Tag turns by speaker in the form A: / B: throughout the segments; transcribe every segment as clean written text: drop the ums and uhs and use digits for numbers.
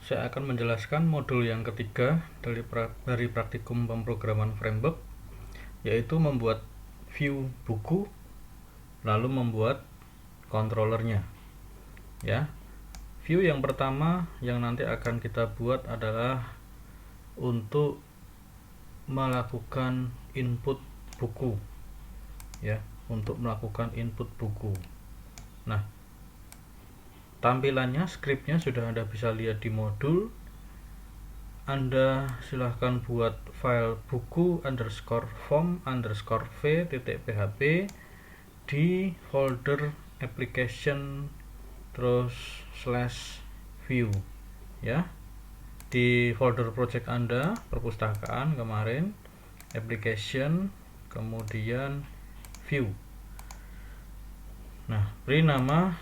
A: saya akan menjelaskan modul yang ketiga dari praktikum pemrograman framework, yaitu membuat view buku lalu membuat controllernya. Ya, view yang pertama yang nanti akan kita buat adalah untuk melakukan input buku, ya, untuk melakukan input buku. Nah, tampilannya, skripnya sudah Anda bisa lihat di modul. Anda silahkan buat file buku_form_v.php di folder application terus /view, ya, di folder project Anda, perpustakaan kemarin, application, kemudian view. Nah, beri nama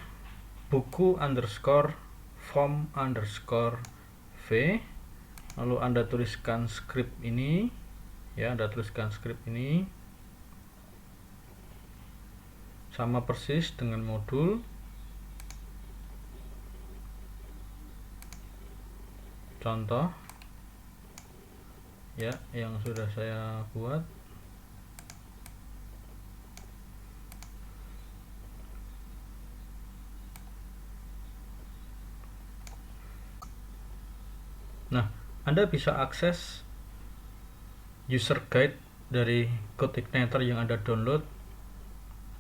A: buku_form_v, lalu Anda tuliskan script ini, ya, Anda tuliskan script ini sama persis dengan modul. Contoh, ya, yang sudah saya buat. Nah, Anda bisa akses user guide dari CodeIgniter yang Anda download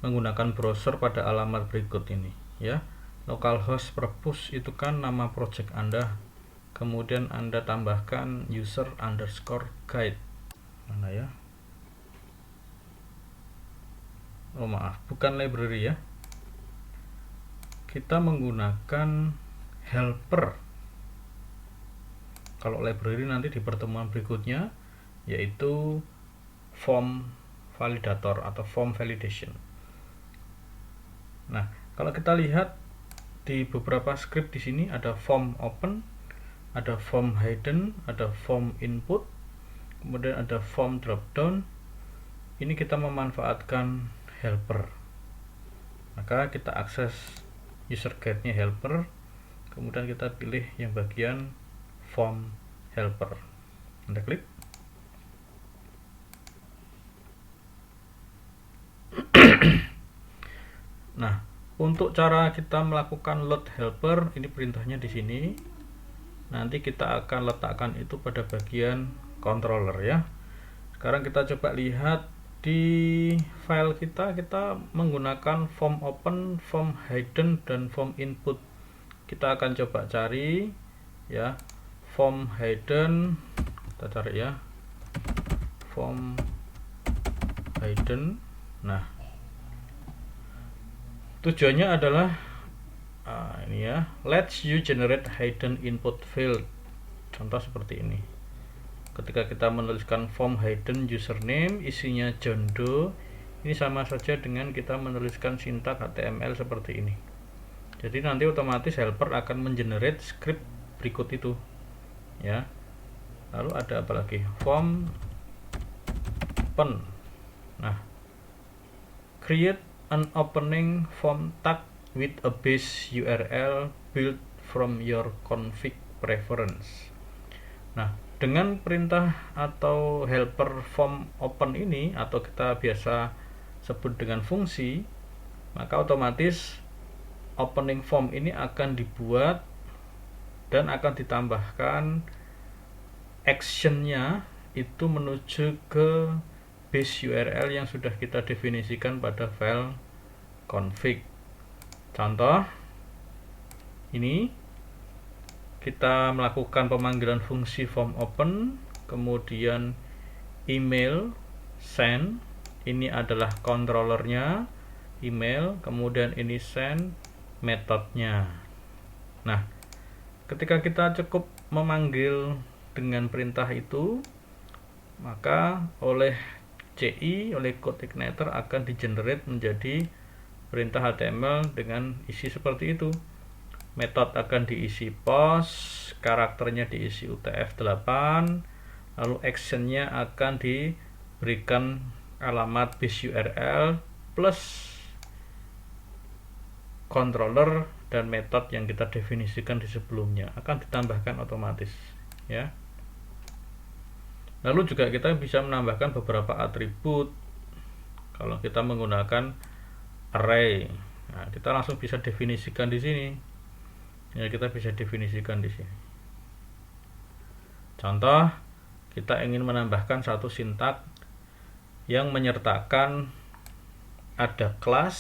A: menggunakan browser pada alamat berikut ini, ya. Localhost purpose itu kan nama project Anda, kemudian Anda tambahkan user_guide. Mana ya? Oh, maaf, bukan library, ya. Kita menggunakan helper. Kalau library nanti di pertemuan berikutnya, yaitu form validator atau form validation. Nah, kalau kita lihat di beberapa script di sini ada form open, ada form hidden, ada form input, kemudian ada form dropdown. Ini kita memanfaatkan helper. Maka kita akses user guide-nya helper, kemudian kita pilih yang bagian form helper. Anda klik. Nah, untuk cara kita melakukan load helper, ini perintahnya di sini. Nanti kita akan letakkan itu pada bagian controller, ya. Sekarang kita coba lihat di file kita menggunakan form open, form hidden, dan form input. Kita akan coba cari, ya, form hidden. Kita cari, ya, form hidden. Nah, tujuannya adalah ini, ya, lets you generate hidden input field. Contoh seperti ini. Ketika kita menuliskan form hidden username, isinya John Doe, ini sama saja dengan kita menuliskan sintak HTML seperti ini. Jadi nanti otomatis helper akan mengenerate script berikut itu, ya. Lalu ada apa lagi? Form open. Nah, create an opening form tag with a base URL built from your config preference. Nah, dengan perintah atau helper form open ini, atau kita biasa sebut dengan fungsi, maka otomatis opening form ini akan dibuat dan akan ditambahkan actionnya itu menuju ke base URL yang sudah kita definisikan pada file config. Contoh, ini kita melakukan pemanggilan fungsi form open, kemudian email send, ini adalah controllernya email, kemudian ini send metodenya. Nah, ketika kita cukup memanggil dengan perintah itu, maka oleh CodeIgniter akan digenerate menjadi perintah HTML dengan isi seperti itu. Metode akan diisi post, karakternya diisi UTF-8, lalu actionnya akan diberikan alamat base URL plus controller dan metode yang kita definisikan di sebelumnya akan ditambahkan otomatis ya. Lalu juga kita bisa menambahkan beberapa atribut kalau kita menggunakan array. Nah, kita langsung bisa definisikan di sini. Ya, kita bisa definisikan di sini. Contoh, kita ingin menambahkan satu sintak yang menyertakan ada kelas,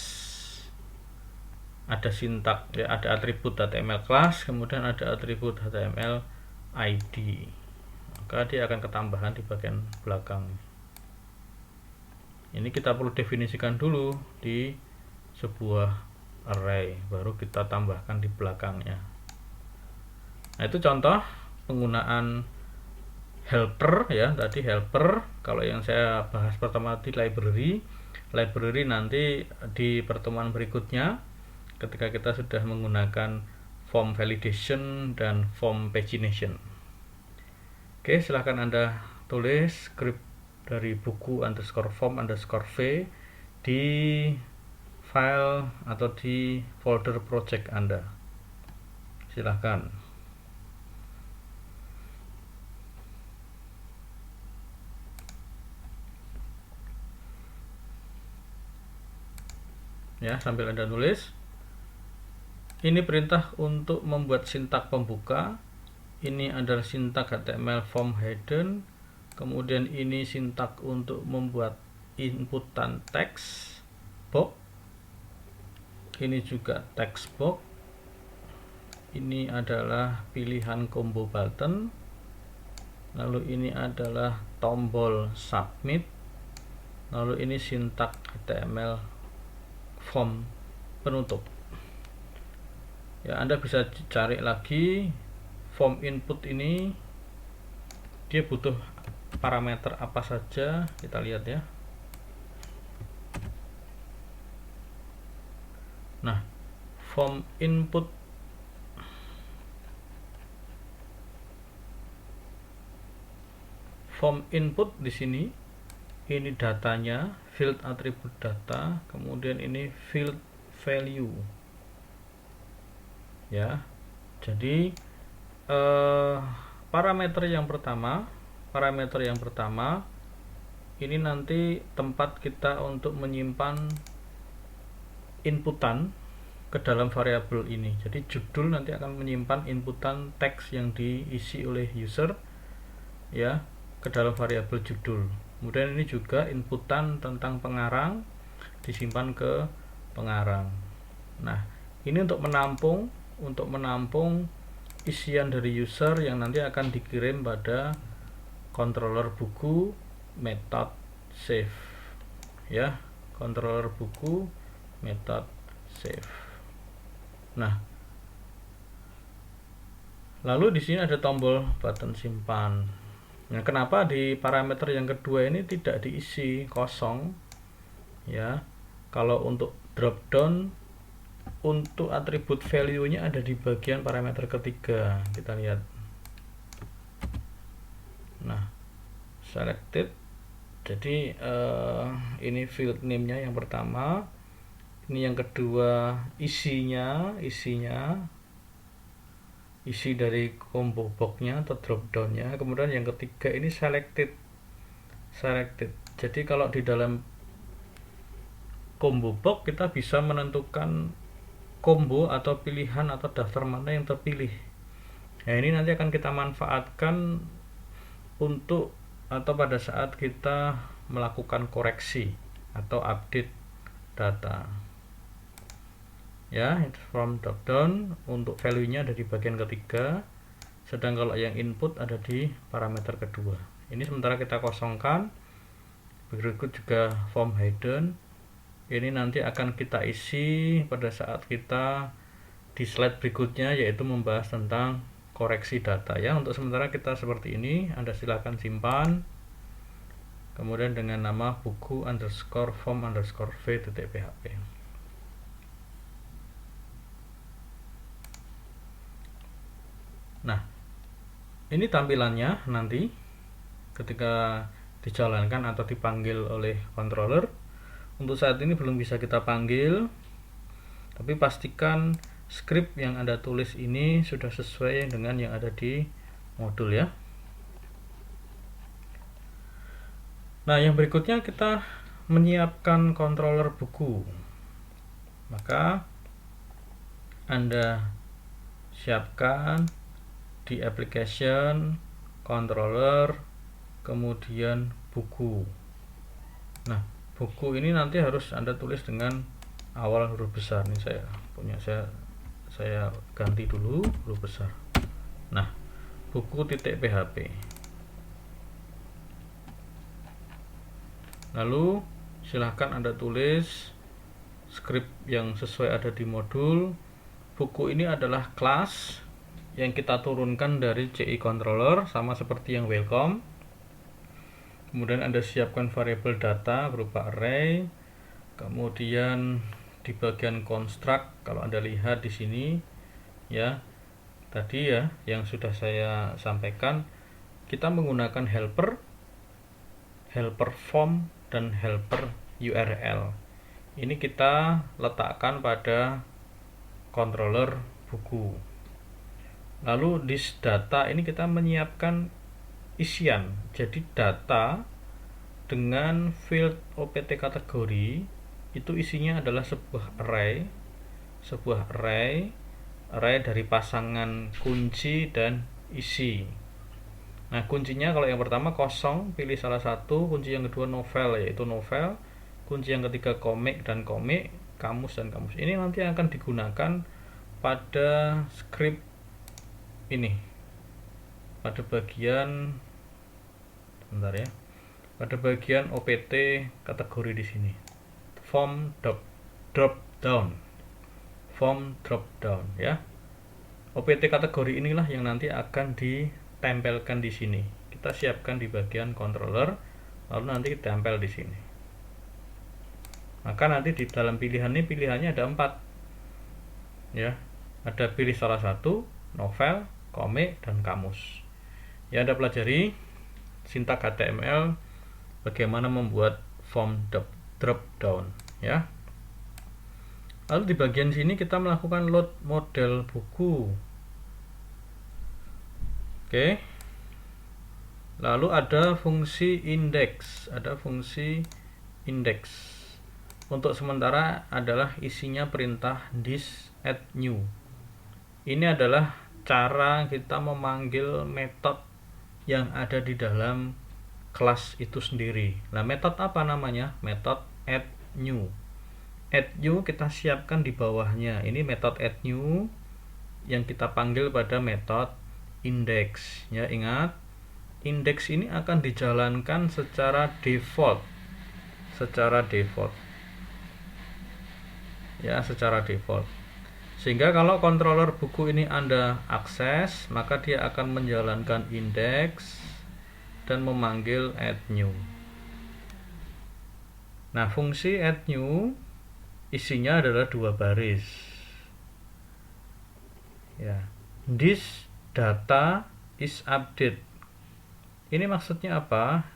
A: ada sintak, ya, ada atribut HTML class, kemudian ada atribut HTML ID. Maka dia akan ketambahan di bagian belakang. Ini kita perlu definisikan dulu di sebuah array, baru kita tambahkan di belakangnya. Nah, itu contoh penggunaan helper ya, tadi helper. Kalau yang saya bahas pertama di library nanti di pertemuan berikutnya ketika kita sudah menggunakan form validation dan form pagination. Oke, silahkan Anda tulis script dari buku_form_v di file atau di folder project Anda. Silahkan. Ya, sambil Anda tulis. Ini perintah untuk membuat sintak pembuka. Ini adalah sintak HTML form hidden. Kemudian ini sintak untuk membuat inputan teks box. Ini juga text box. Ini adalah pilihan combo button. Lalu ini adalah tombol submit. Lalu ini sintak HTML form penutup. Ya, Anda bisa cari lagi form input ini dia butuh parameter apa saja, kita lihat ya. Nah, form input di sini ini datanya, field atribut data, kemudian ini field value. Ya. Jadi parameter yang pertama ini nanti tempat kita untuk menyimpan inputan ke dalam variabel ini. Jadi judul nanti akan menyimpan inputan teks yang diisi oleh user ya ke dalam variabel judul. Kemudian ini juga inputan tentang pengarang disimpan ke pengarang. Nah, ini untuk menampung isian dari user yang nanti akan dikirim pada controller buku method save ya, controller buku method save. Nah, lalu di sini ada tombol button simpan. Nah, kenapa di parameter yang kedua ini tidak diisi, kosong ya? Kalau untuk drop down untuk atribut value-nya ada di bagian parameter ketiga. Kita lihat. Nah, selected. Jadi ini field name-nya yang pertama. Ini yang kedua isinya isi dari combo box-nya atau drop down-nya. Kemudian yang ketiga ini selected. Jadi kalau di dalam combo box kita bisa menentukan combo atau pilihan atau daftar mana yang terpilih. Nah, ini nanti akan kita manfaatkan untuk atau pada saat kita melakukan koreksi atau update data. Ya, from drop down untuk value-nya ada di bagian ketiga, sedang kalau yang input ada di parameter kedua. Ini sementara kita kosongkan. Berikut juga form hidden. Ini nanti akan kita isi pada saat kita di slide berikutnya, yaitu membahas tentang koreksi data ya. Untuk sementara kita seperti ini. Anda silakan simpan kemudian dengan nama buku_form_v.php. Nah, ini tampilannya nanti ketika dijalankan atau dipanggil oleh controller. Untuk saat ini belum bisa kita panggil, tapi pastikan script yang Anda tulis ini sudah sesuai dengan yang ada di modul ya. Nah, yang berikutnya kita menyiapkan controller buku. Maka Anda siapkan di application, controller, kemudian buku. Nah, buku ini nanti harus Anda tulis dengan awal huruf besar. Ini saya ganti dulu huruf besar. Nah, buku .php. Lalu silahkan Anda tulis script yang sesuai ada di modul. Buku ini adalah kelas yang kita turunkan dari CI controller, sama seperti yang welcome. Kemudian Anda siapkan variabel data berupa array. Kemudian di bagian construct, kalau Anda lihat di sini ya, tadi ya yang sudah saya sampaikan, kita menggunakan helper form dan helper URL. Ini kita letakkan pada controller buku. Lalu di data ini kita menyiapkan isian. Jadi data dengan field OPT kategori itu isinya adalah sebuah array dari pasangan kunci dan isi. Nah, kuncinya kalau yang pertama kosong, pilih salah satu. Kunci yang kedua novel, yaitu novel. Kunci yang ketiga komik dan komik, kamus dan kamus. Ini nanti akan digunakan pada script ini, pada bagian pada bagian OPT kategori di sini. Form drop down ya. OPT kategori inilah yang nanti akan ditempelkan di sini. Kita siapkan di bagian controller, lalu nanti ditempel di sini. Maka nanti di dalam pilihan ini pilihannya ada 4 ya. Ada pilih salah satu, novel, komik, dan kamus. Ya, Anda pelajari sintak HTML bagaimana membuat form drop down ya. Lalu di bagian sini kita melakukan load model buku. Oke. Lalu ada fungsi index, Untuk sementara adalah isinya perintah this add new. Ini adalah cara kita memanggil metode yang ada di dalam kelas itu sendiri. Nah, metode apa namanya? Metode add new. Add new kita siapkan di bawahnya. Ini metode add new yang kita panggil pada metode index. Ya, ingat, index ini akan dijalankan secara default. Ya, secara default. Sehingga kalau controller buku ini Anda akses, maka dia akan menjalankan index dan memanggil add new. Nah, fungsi add new isinya adalah 2 baris. Ya. This data is update. Ini maksudnya apa?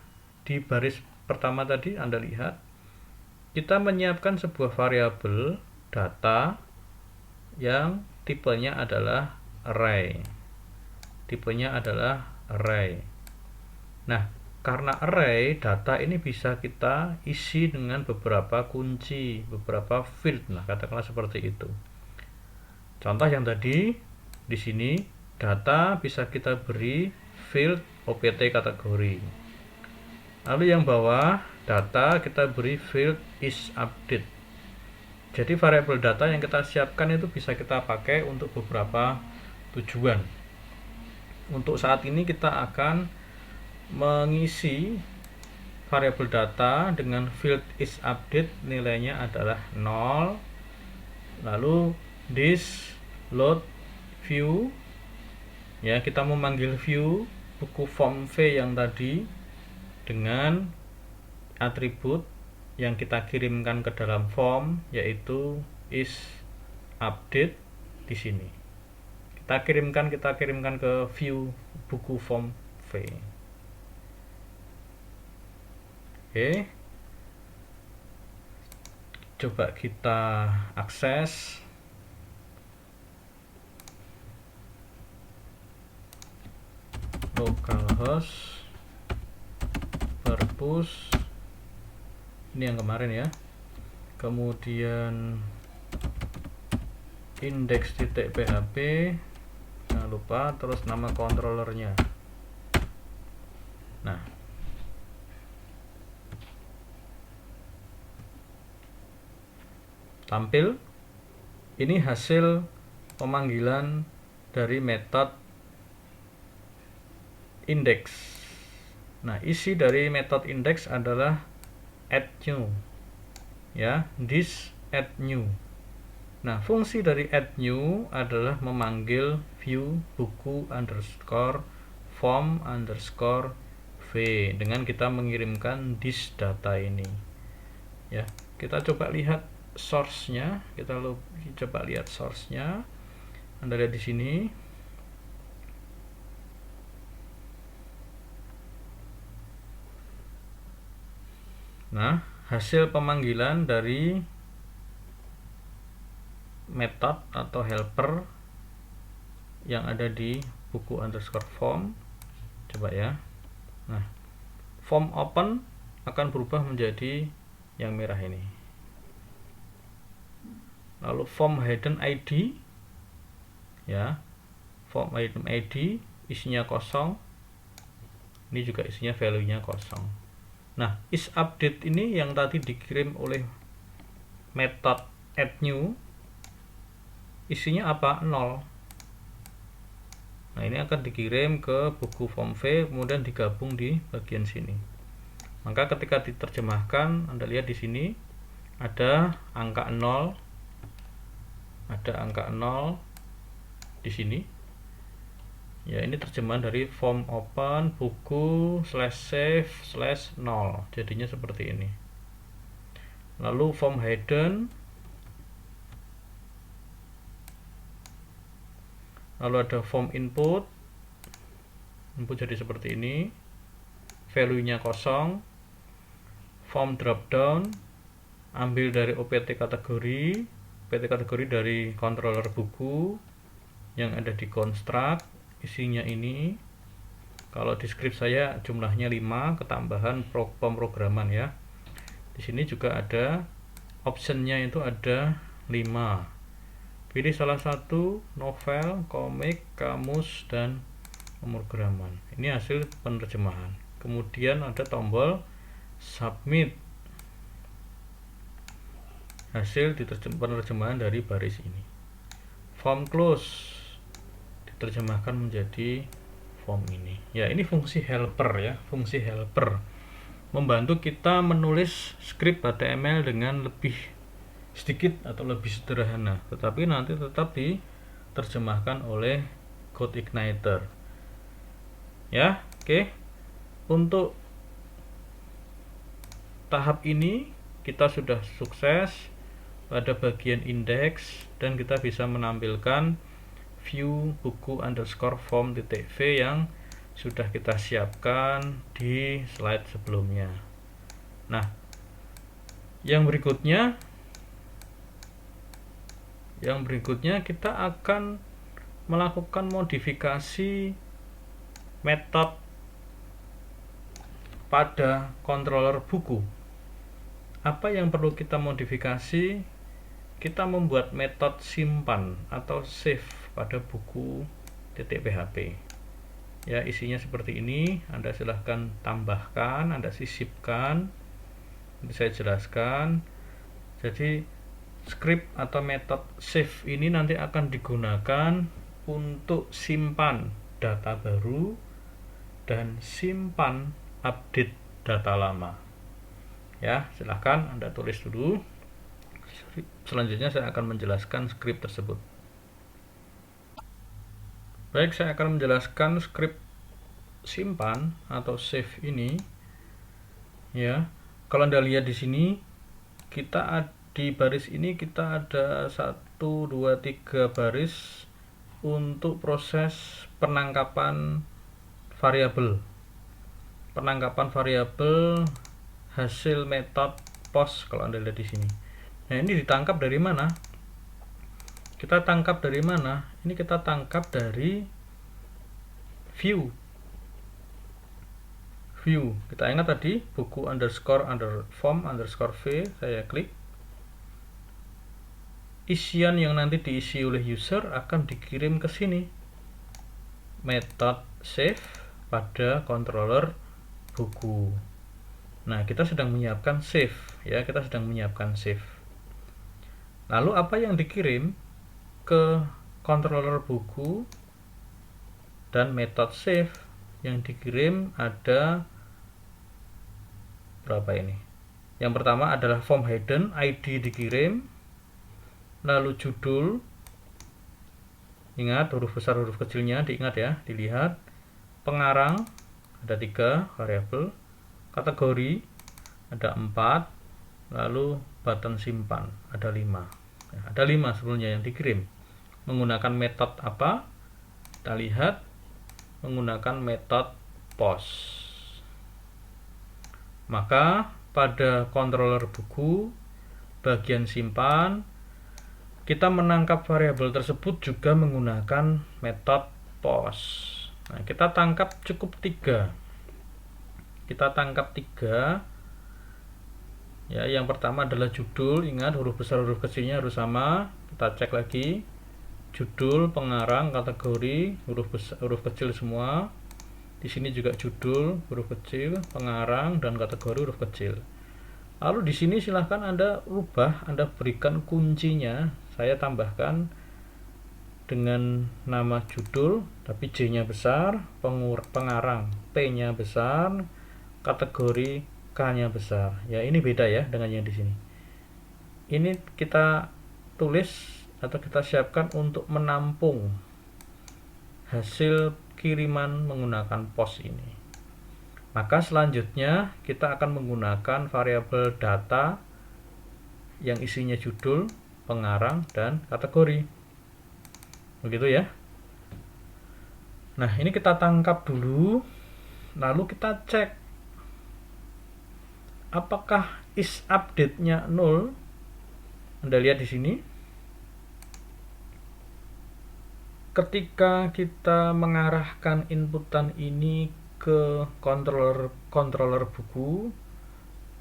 A: Di baris pertama tadi Anda lihat, kita menyiapkan sebuah variabel data yang tipenya adalah array. Nah, karena array, data ini bisa kita isi dengan beberapa kunci, beberapa field. Nah, katakanlah seperti itu. Contoh yang tadi di sini, data bisa kita beri field OPT kategori. Lalu yang bawah, data kita beri field is update. Jadi variabel data yang kita siapkan itu bisa kita pakai untuk beberapa tujuan. Untuk saat ini kita akan mengisi variabel data dengan field is update, nilainya adalah 0. Lalu this load view, ya, kita memanggil view buku form V yang tadi dengan atribut yang kita kirimkan ke dalam form, yaitu is update di sini. Kita kirimkan ke view buku form V. Oke. Coba kita akses. localhost purpose ini yang kemarin ya, kemudian index.php jangan lupa, terus nama controllernya. Nah, tampil ini hasil pemanggilan dari metode index. Nah, isi dari metode index adalah add new ya, this add new. Nah, fungsi dari add new adalah memanggil view buku underscore form underscore v dengan kita mengirimkan this data ini ya. Kita coba lihat source-nya, kita coba lihat source-nya. Anda lihat di sini. Nah, hasil pemanggilan dari method atau helper yang ada di buku underscore form, coba ya. Nah, form open akan berubah menjadi yang merah ini. Lalu form hidden ID ya, form hidden ID isinya kosong, ini juga isinya value-nya kosong. Nah, is update ini yang tadi dikirim oleh method add new isinya apa? 0. Nah, ini akan dikirim ke buku form v, kemudian digabung di bagian sini. Maka ketika diterjemahkan, Anda lihat di sini ada angka 0, ada angka 0 di sini. Ya, ini terjemahan dari form open buku /save/0, jadinya seperti ini. Lalu form hidden, lalu ada form input jadi seperti ini, value-nya kosong. Form dropdown ambil dari OPT kategori, OPT kategori dari controller buku yang ada di construct, isinya ini. Kalau di script saya jumlahnya 5, ketambahan pemrograman ya. Di sini juga ada optionnya, itu ada 5. Pilih salah satu, novel, komik, kamus, dan pemrograman. Ini hasil penerjemahan. Kemudian ada tombol submit, hasil penerjemahan dari baris ini. Form close diterjemahkan menjadi form ini. Ya, ini fungsi helper ya, fungsi helper membantu kita menulis script HTML dengan lebih sedikit atau lebih sederhana, tetapi nanti tetap diterjemahkan oleh CodeIgniter. Ya, oke. Untuk tahap ini kita sudah sukses pada bagian index dan kita bisa menampilkan view buku underscore form.v yang sudah kita siapkan di slide sebelumnya. Nah, yang berikutnya kita akan melakukan modifikasi metode pada controller buku. Apa yang perlu kita modifikasi? Kita membuat metode simpan atau save pada buku.php. Ya, isinya seperti ini. Anda silahkan tambahkan, Anda sisipkan. Nanti saya jelaskan. Jadi script atau metode save ini nanti akan digunakan untuk simpan data baru dan simpan update data lama. Ya, silahkan Anda tulis dulu. Selanjutnya saya akan menjelaskan script tersebut. Baik, saya akan menjelaskan script simpan atau save ini. Ya, kalau Anda lihat di sini, di baris ini kita ada 1, 2, 3 baris untuk proses penangkapan variabel. Penangkapan variabel hasil metode post kalau Anda lihat di sini. Nah, ini ditangkap dari mana? Kita tangkap dari mana? Ini kita tangkap dari view view. Kita ingat tadi buku underscore form underscore v, saya klik. Isian yang nanti diisi oleh user akan dikirim ke sini. Method save pada controller buku. Nah, kita sedang menyiapkan save ya, kita sedang menyiapkan save. Lalu apa yang dikirim ke controller buku dan method save yang dikirim ada berapa ini? Yang pertama adalah form hidden, ID dikirim, lalu judul, ingat huruf besar huruf kecilnya diingat ya, dilihat. Pengarang ada 3 variabel, kategori ada 4, lalu button simpan ada 5 ya, ada 5 sebelumnya yang dikirim. Menggunakan metode apa? Kita lihat, menggunakan metode post. Maka pada controller buku bagian simpan kita menangkap variabel tersebut juga menggunakan metode post. Nah, kita tangkap cukup 3. Kita tangkap 3. Ya, yang pertama adalah judul. Ingat huruf besar huruf kecilnya harus sama. Kita cek lagi. Judul, pengarang, kategori, huruf kecil semua. Di sini juga judul, huruf kecil, pengarang dan kategori huruf kecil. Lalu di sini silahkan Anda rubah, Anda berikan kuncinya. Saya tambahkan dengan nama judul, tapi J-nya besar, pengarang P-nya besar, kategori K-nya besar. Ya, ini beda ya dengan yang di sini. Ini kita tulis atau kita siapkan untuk menampung hasil kiriman menggunakan post ini. Maka selanjutnya kita akan menggunakan variabel data yang isinya judul, pengarang, dan kategori. Begitu ya. Nah, ini kita tangkap dulu, lalu kita cek apakah is update-nya 0. Anda lihat di sini. Ketika kita mengarahkan inputan ini ke controller buku,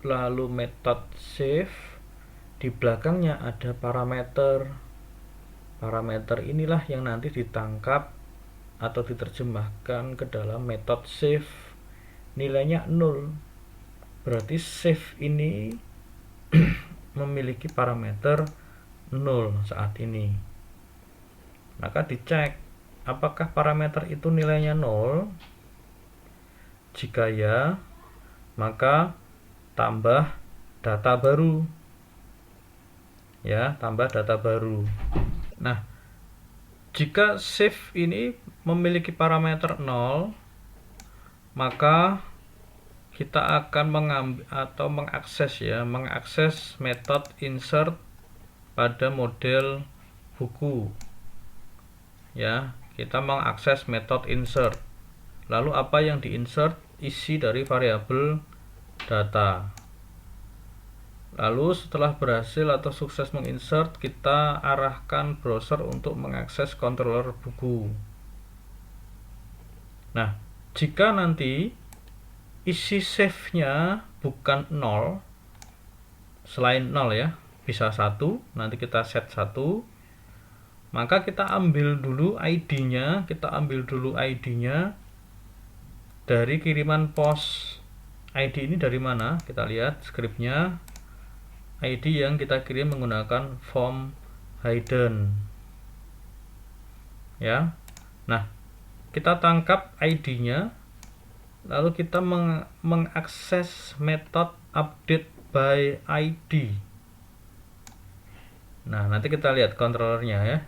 A: lalu method save, di belakangnya ada parameter. Parameter inilah yang nanti ditangkap atau diterjemahkan ke dalam method save. Nilainya 0. Berarti save ini memiliki parameter 0 saat ini. Maka dicek apakah parameter itu nilainya 0. Jika ya, maka tambah data baru. Ya, tambah data baru. Nah, jika save ini memiliki parameter 0, maka kita akan mengambil atau mengakses metode insert pada model buku. Ya, kita mengakses metode insert. Lalu apa yang diinsert? Isi dari variabel data. Lalu setelah berhasil atau sukses menginsert, kita arahkan browser untuk mengakses controller buku. Nah, jika nanti isi save-nya bukan 0, selain 0 ya, bisa 1, nanti kita set 1, maka kita ambil dulu ID-nya, dari kiriman post. ID ini dari mana? Kita lihat scriptnya. ID yang kita kirim menggunakan form hidden. Ya. Nah, kita tangkap ID-nya, lalu kita mengakses method update by ID. Nah, nanti kita lihat controllernya ya.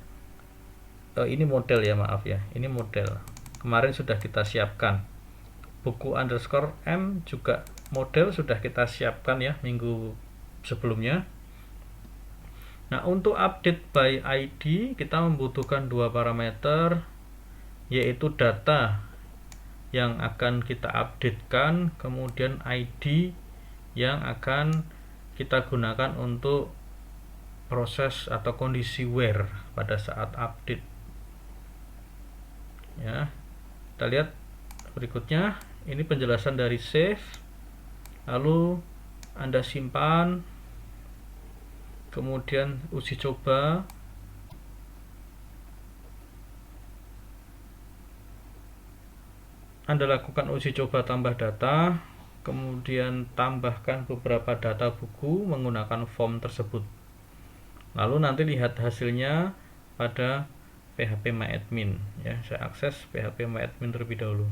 A: Ini model ya, maaf ya. Ini model. Kemarin sudah kita siapkan. Buku underscore M juga model sudah kita siapkan ya minggu sebelumnya. Nah, untuk update by ID kita membutuhkan 2 parameter, yaitu data yang akan kita updatekan, kemudian ID yang akan kita gunakan untuk proses atau kondisi where pada saat update. Ya, kita lihat berikutnya. Ini penjelasan dari save, lalu Anda simpan, kemudian uji coba. Anda lakukan uji coba tambah data, kemudian tambahkan beberapa data buku menggunakan form tersebut. Lalu nanti lihat hasilnya pada phpMyAdmin ya. Saya akses phpMyAdmin terlebih dahulu.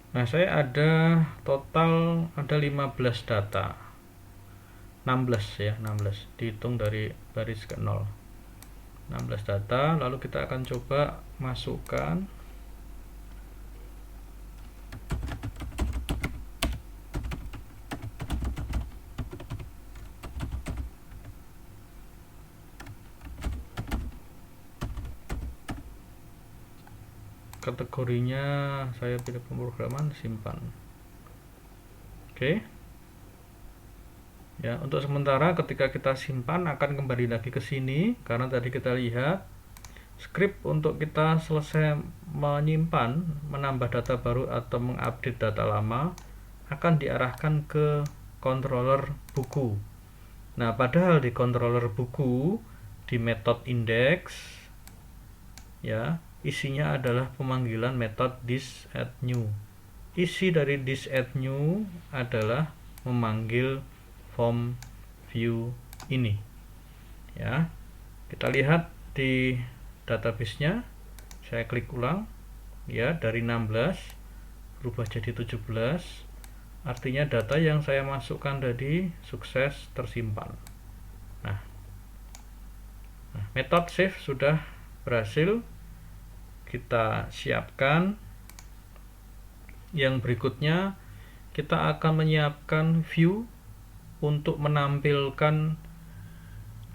A: Nah, saya ada total ada 15 data. 16 ya, 16 dihitung dari baris ke 0. 16 data, lalu kita akan coba masukkan kategorinya. Saya pilih pemrograman, simpan. Oke. Ya, untuk sementara ketika kita simpan akan kembali lagi ke sini karena tadi kita lihat script untuk kita selesai menyimpan, menambah data baru atau mengupdate data lama akan diarahkan ke controller buku. Nah, padahal di controller buku di method index ya, isinya adalah pemanggilan method thisAddNew. Isi dari thisAddNew adalah memanggil form view ini ya. Kita lihat di database-nya, saya klik ulang ya, dari 16 berubah jadi 17, artinya data yang saya masukkan tadi sukses tersimpan. Nah, metode save sudah berhasil kita siapkan. Yang berikutnya kita akan menyiapkan view untuk menampilkan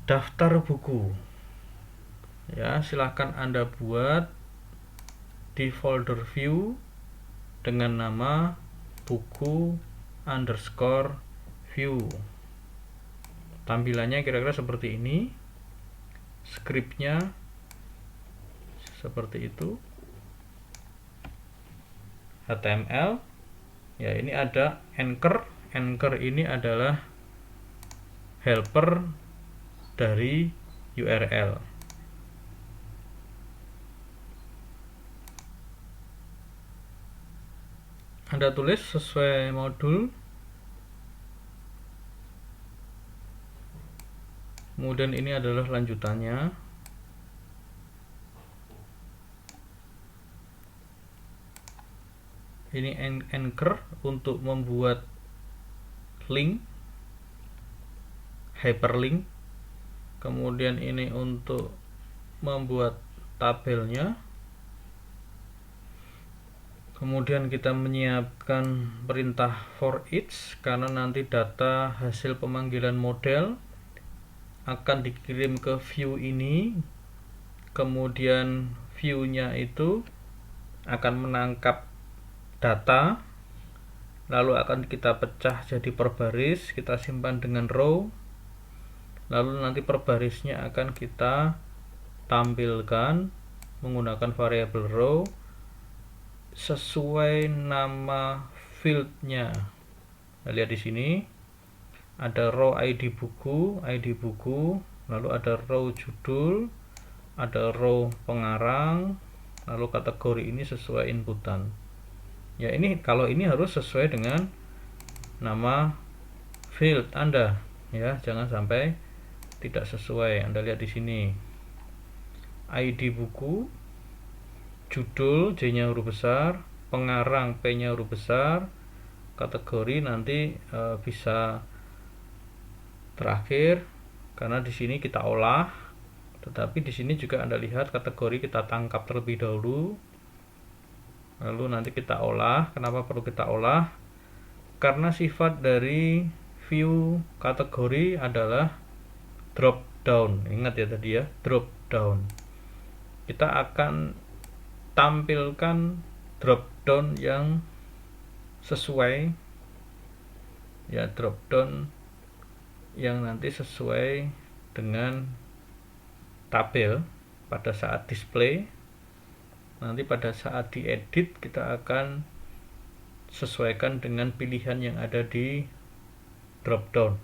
A: daftar buku ya. Silahkan Anda buat di folder view dengan nama buku underscore view. Tampilannya kira-kira seperti ini, scriptnya seperti itu, HTML ya. Ini ada anchor. Anchor ini adalah helper dari URL. Anda tulis sesuai modul, kemudian ini adalah lanjutannya. Ini anchor untuk membuat link, hyperlink. Kemudian ini untuk membuat tabelnya. Kemudian kita menyiapkan perintah for each karena nanti data hasil pemanggilan model akan dikirim ke view ini. Kemudian view-nya itu akan menangkap data, lalu akan kita pecah jadi per baris, kita simpan dengan row, lalu nanti per barisnya akan kita tampilkan menggunakan variabel row sesuai nama fieldnya. Nah, lihat di sini ada row ID buku, lalu ada row judul, ada row pengarang, lalu kategori ini sesuai inputan. Ya, ini kalau ini harus sesuai dengan nama field Anda ya, jangan sampai tidak sesuai. Anda lihat di sini ID buku, judul J-nya huruf besar, pengarang P-nya huruf besar, kategori nanti bisa terakhir karena di sini kita olah, tetapi di sini juga Anda lihat kategori kita tangkap terlebih dahulu. Lalu nanti kita olah. Kenapa perlu kita olah? Karena sifat dari view kategori adalah drop down. Ingat ya tadi ya, drop down. Kita akan tampilkan drop down yang sesuai ya, drop down yang nanti sesuai dengan tabel pada saat display. Nanti pada saat diedit kita akan sesuaikan dengan pilihan yang ada di drop down.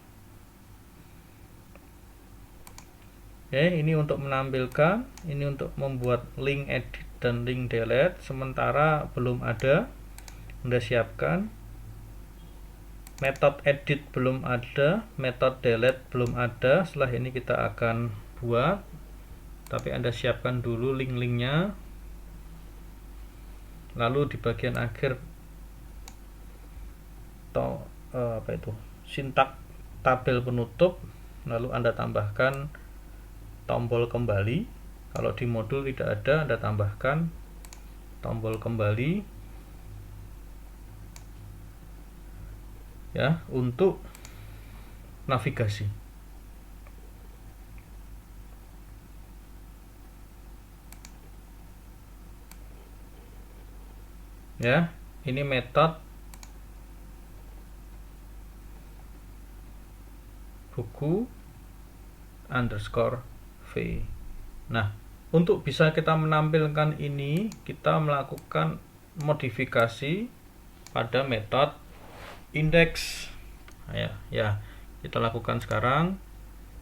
A: Oke, ini untuk menampilkan, ini untuk membuat link edit dan link delete. Sementara belum ada, Anda siapkan. Metode edit belum ada, metode delete belum ada. Setelah ini kita akan buat, tapi Anda siapkan dulu link-linknya. Lalu di bagian akhir sintak tabel penutup, lalu Anda tambahkan tombol kembali. Kalau di modul tidak ada, Anda tambahkan tombol kembali ya untuk navigasi. Ya, ini metode buku underscore v. Nah, untuk bisa kita menampilkan ini, kita melakukan modifikasi pada metode index. Ya, kita lakukan sekarang.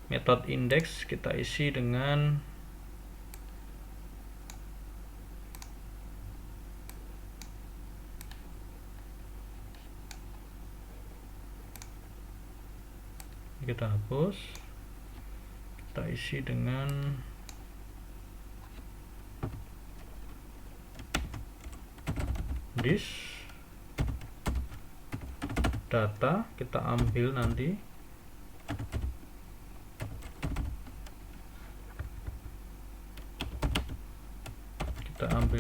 A: Metode index kita isi dengan kita hapus, kita isi dengan this data. Kita ambil nanti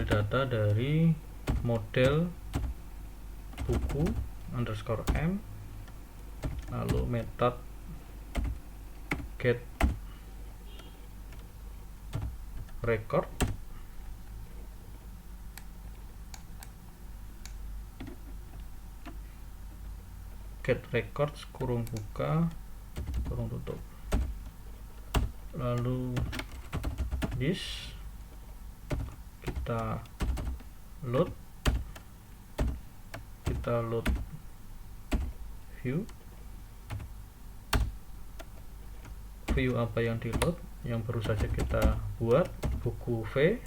A: data dari model buku underscore m, lalu metode get record records kurung buka kurung tutup, lalu this kita load view apa yang di load, yang baru saja kita buat, buku V.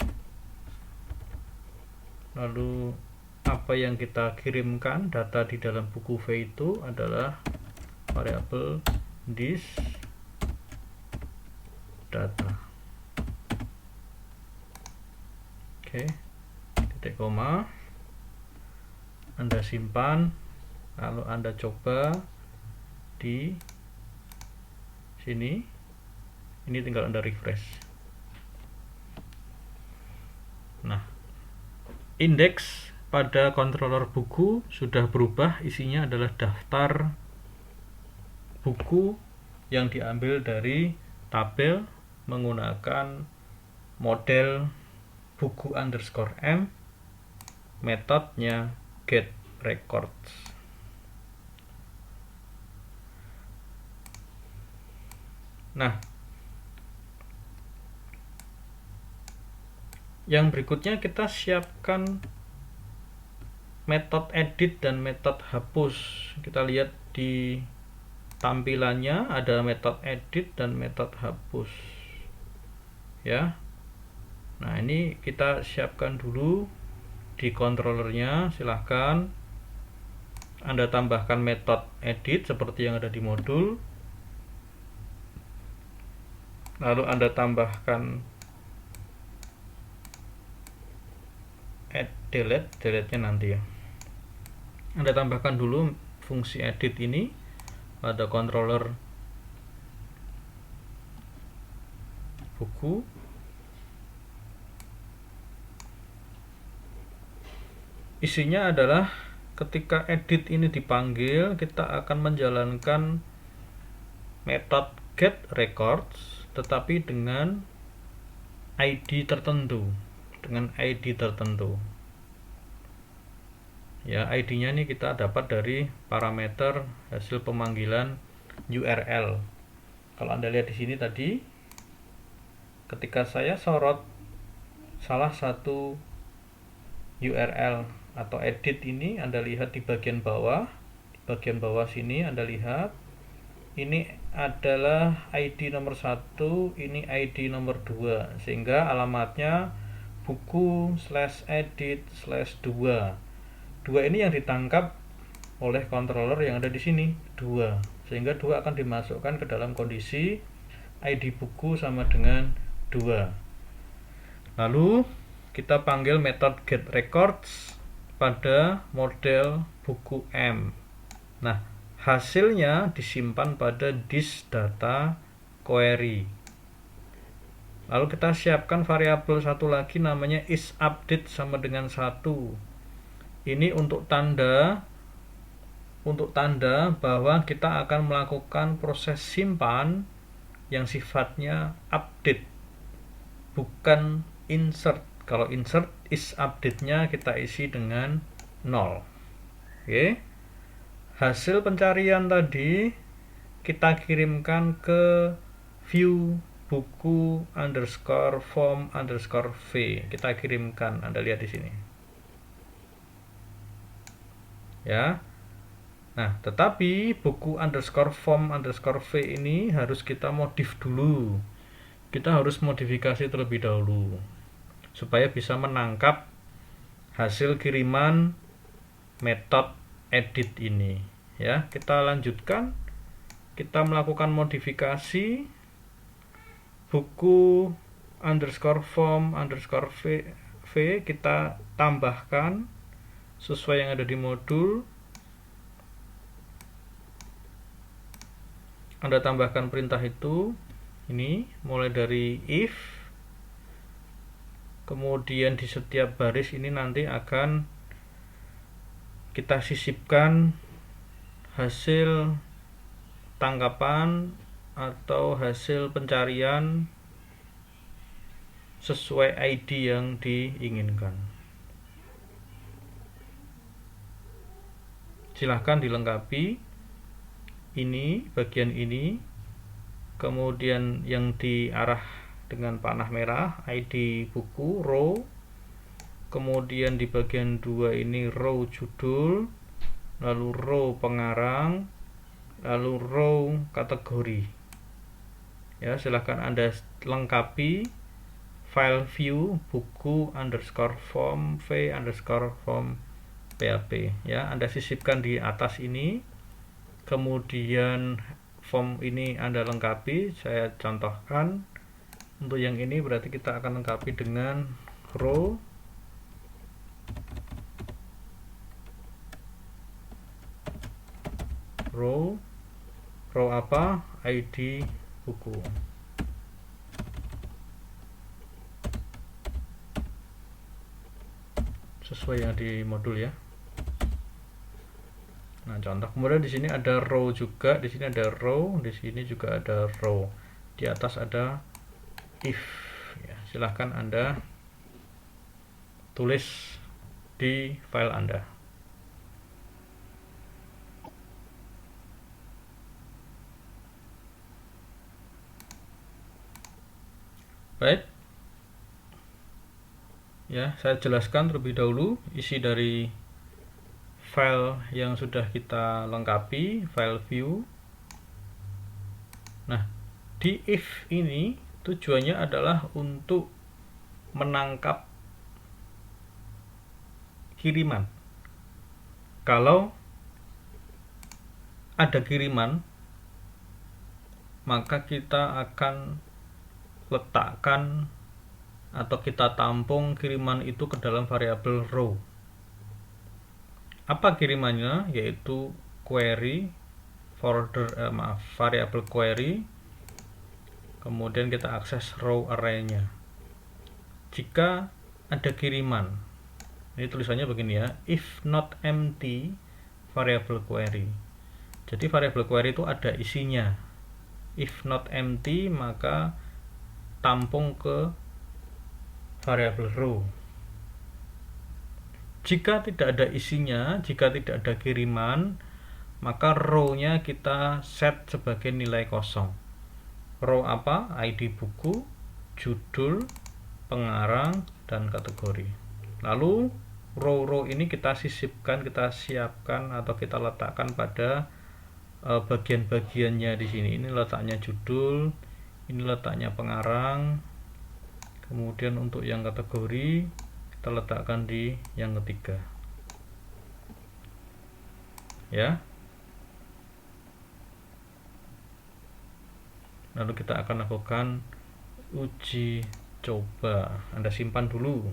A: Lalu apa yang kita kirimkan, data di dalam buku V itu adalah variabel this data. Oke, titik koma, Anda simpan, lalu Anda coba di sini. Ini tinggal Anda refresh. Nah, indeks pada controller buku sudah berubah. Isinya adalah daftar buku yang diambil dari tabel menggunakan model buku underscore m, metodenya get records. Nah, yang berikutnya kita siapkan metode edit dan metode hapus. Kita lihat di tampilannya ada metode edit dan metode hapus. Ya. Nah, ini kita siapkan dulu di controllernya. Silahkan Anda tambahkan metode edit seperti yang ada di modul. Lalu Anda tambahkan delete-nya nanti ya. Anda tambahkan dulu fungsi edit ini pada controller buku. Isinya adalah ketika edit ini dipanggil, kita akan menjalankan metode get records tetapi dengan ID tertentu, ya. ID-nya ini kita dapat dari parameter hasil pemanggilan URL. Kalau Anda lihat di sini tadi, ketika saya sorot salah satu URL atau edit ini, Anda lihat di bagian bawah sini, Anda lihat ini adalah ID nomor 1, ini ID nomor 2, sehingga alamatnya buku/edit/2. 2 ini yang ditangkap oleh controller yang ada di sini, 2, sehingga 2 akan dimasukkan ke dalam kondisi ID buku sama dengan 2. Lalu kita panggil metode getRecords pada model buku M. Nah, hasilnya disimpan pada this data query. Lalu kita siapkan variabel satu lagi namanya isUpdate sama dengan 1. Ini untuk tanda bahwa kita akan melakukan proses simpan yang sifatnya update, bukan insert. Kalau insert, isUpdate-nya kita isi dengan 0. Oke. Hasil pencarian tadi kita kirimkan ke view buku_form_v. Kita kirimkan, Anda lihat di sini. Ya. Nah, tetapi buku_form_v ini harus kita modif dulu. Kita harus modifikasi terlebih dahulu supaya bisa menangkap hasil kiriman metode edit ini. Ya, kita lanjutkan. Kita melakukan modifikasi buku_form_v, kita tambahkan sesuai yang ada di modul. Anda tambahkan perintah itu, ini mulai dari if, kemudian di setiap baris ini nanti akan kita sisipkan hasil tangkapan atau hasil pencarian sesuai ID yang diinginkan. Silahkan dilengkapi ini, bagian ini, kemudian yang diarah dengan panah merah ID buku row, kemudian di bagian 2 ini row judul, lalu row pengarang, lalu row kategori. Ya, silahkan Anda lengkapi file view buku_form_v_form_php. Ya, Anda sisipkan di atas ini. Kemudian form ini Anda lengkapi. Saya contohkan. Untuk yang ini berarti kita akan lengkapi dengan row apa? ID buku. Sesuai yang di modul ya. Nah, contoh. Kemudian di sini ada row juga, di sini ada row, di sini juga ada row. Di atas ada if. Ya, silahkan Anda tulis di file Anda. Baik. Ya, saya jelaskan terlebih dahulu isi dari file yang sudah kita lengkapi, file view. Nah, di if ini tujuannya adalah untuk menangkap kiriman. Kalau ada kiriman, maka kita akan letakkan atau kita tampung kiriman itu ke dalam variabel row. Apa kirimannya? Yaitu query variabel query. Kemudian kita akses row array-nya. Jika ada kiriman, Ini tulisannya begini ya, if not empty variable query. Jadi variable query itu ada isinya. If not empty, maka tampung ke variable row. Jika tidak ada isinya, jika tidak ada kiriman, maka row-nya kita set sebagai nilai kosong. Row apa? ID buku, judul, pengarang, dan kategori. Lalu row-row ini kita sisipkan, kita siapkan atau kita letakkan pada bagian-bagiannya di sini. Ini letaknya judul, ini letaknya pengarang, kemudian untuk yang kategori kita letakkan di yang ketiga. Ya. Lalu kita akan lakukan uji coba. Anda simpan dulu.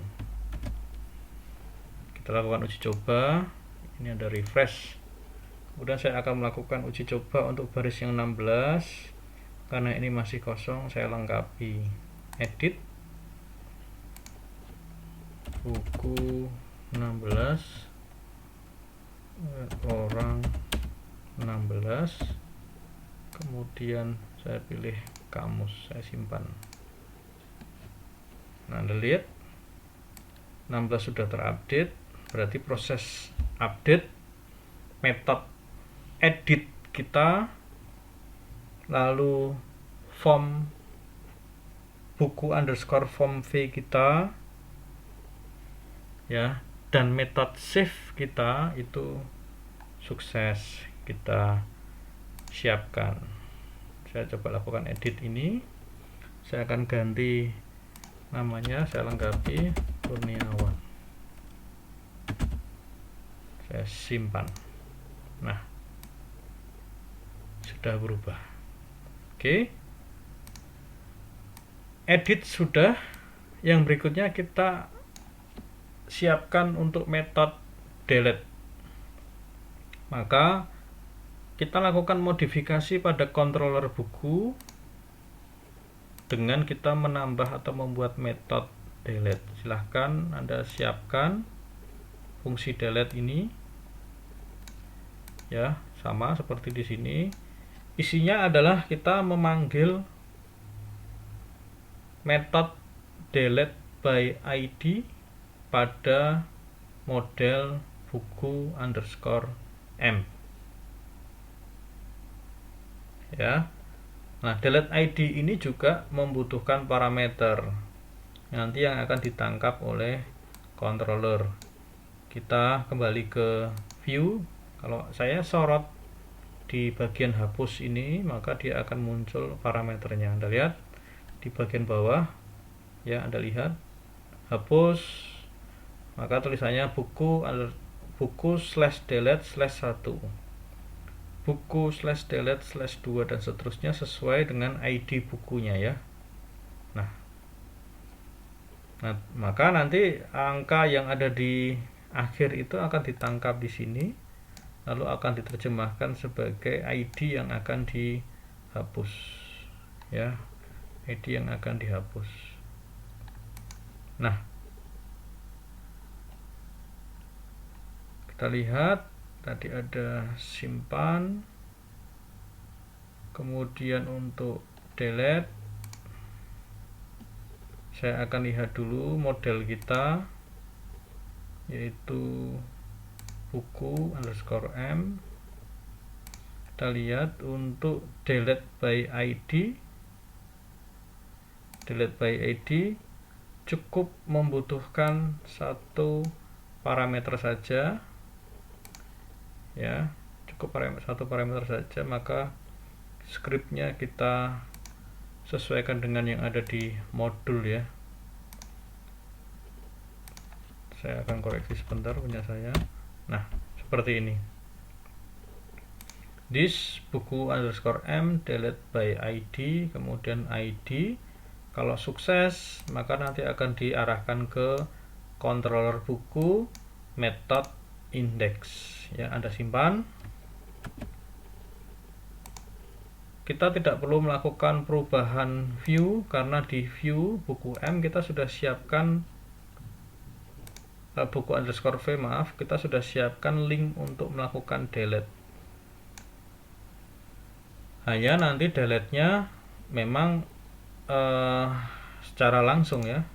A: Kita lakukan uji coba. Ini ada refresh. Kemudian saya akan melakukan uji coba untuk baris yang 16. Karena ini masih kosong, saya lengkapi. Edit buku 16, orang 16, kemudian saya pilih kamus, saya simpan. Nah, Anda lihat 16 sudah terupdate, berarti proses update metode edit kita, lalu form buku underscore form v kita ya, dan metode save kita itu sukses kita siapkan. Saya coba lakukan edit ini, saya akan ganti namanya, saya lengkapi Kurniawan, saya simpan. Nah, sudah berubah. Oke, edit sudah. Yang berikutnya kita siapkan untuk metode delete. Maka kita lakukan modifikasi pada controller buku dengan kita menambah atau membuat metode delete. Silahkan Anda siapkan fungsi delete ini ya, sama seperti di sini. Isinya adalah kita memanggil metode delete by ID pada model buku underscore m ya. Nah, delete ID ini juga membutuhkan parameter nanti yang akan ditangkap oleh controller. Kita kembali ke view. Kalau saya sorot di bagian hapus ini, maka dia akan muncul parameternya. Anda lihat di bagian bawah ya, Anda lihat hapus, maka tulisannya buku slash delete slash 1, buku slash delete slash 2, dan seterusnya sesuai dengan ID bukunya ya. Nah, maka nanti angka yang ada di akhir itu akan ditangkap di sini, lalu akan diterjemahkan sebagai ID yang akan dihapus ya, ID yang akan dihapus. Nah, kita lihat tadi ada simpan, kemudian untuk delete saya akan lihat dulu model kita, yaitu buku underscore m. Kita lihat untuk delete by ID, cukup membutuhkan satu parameter saja ya, cukup satu parameter saja. Maka scriptnya kita sesuaikan dengan yang ada di modul ya. Saya akan koreksi sebentar punya saya. Nah, seperti ini. This buku underscore m delete by ID, kemudian ID. Kalau sukses, maka nanti akan diarahkan ke controller buku method index ya. Anda simpan. Kita tidak perlu melakukan perubahan view karena di view buku M kita sudah siapkan buku underscore v, maaf, kita sudah siapkan link untuk melakukan delete. Hanya nanti delete-nya memang secara langsung ya.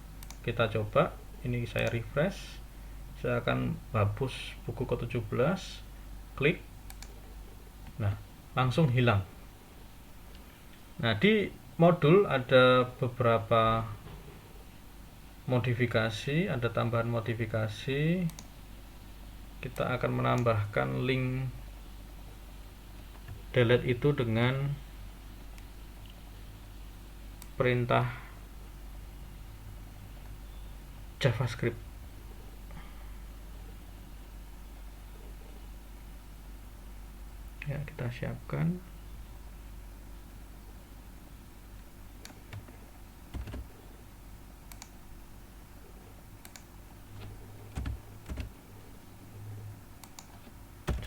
A: Kita coba, ini saya refresh, saya akan hapus buku ke-17, klik, nah langsung hilang. Nah, di modul ada beberapa modifikasi, ada tambahan modifikasi. Kita akan menambahkan link delete itu dengan perintah JavaScript. Ya, kita siapkan.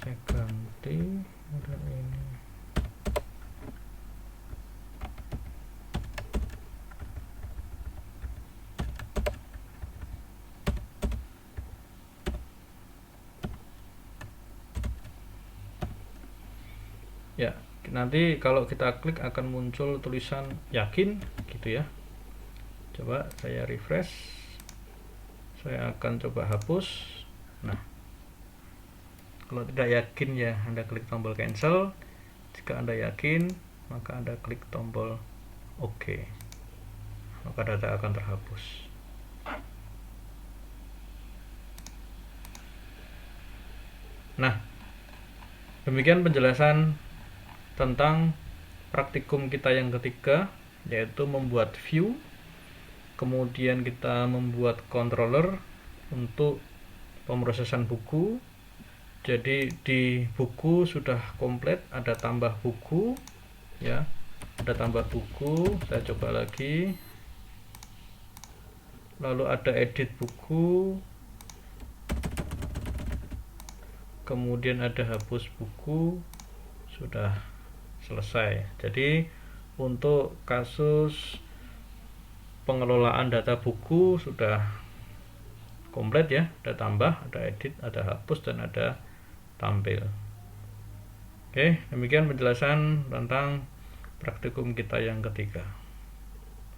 A: Saya ganti model ini. Ya, nanti kalau kita klik akan muncul tulisan yakin gitu ya. Coba saya refresh, saya akan coba hapus. Nah, kalau tidak yakin ya Anda klik tombol cancel. Jika Anda yakin, maka Anda klik tombol OK, maka data akan terhapus. Nah, demikian penjelasan tentang praktikum kita yang ketiga, yaitu membuat view, kemudian kita membuat controller untuk pemrosesan buku. Jadi di buku sudah komplit, ada tambah buku ya, ada tambah buku. Saya coba lagi, lalu ada edit buku, kemudian ada hapus buku, sudah selesai. Jadi untuk kasus pengelolaan data buku sudah komplit ya, ada tambah, ada edit, ada hapus, dan ada tampil. Oke, demikian penjelasan tentang praktikum kita yang ketiga.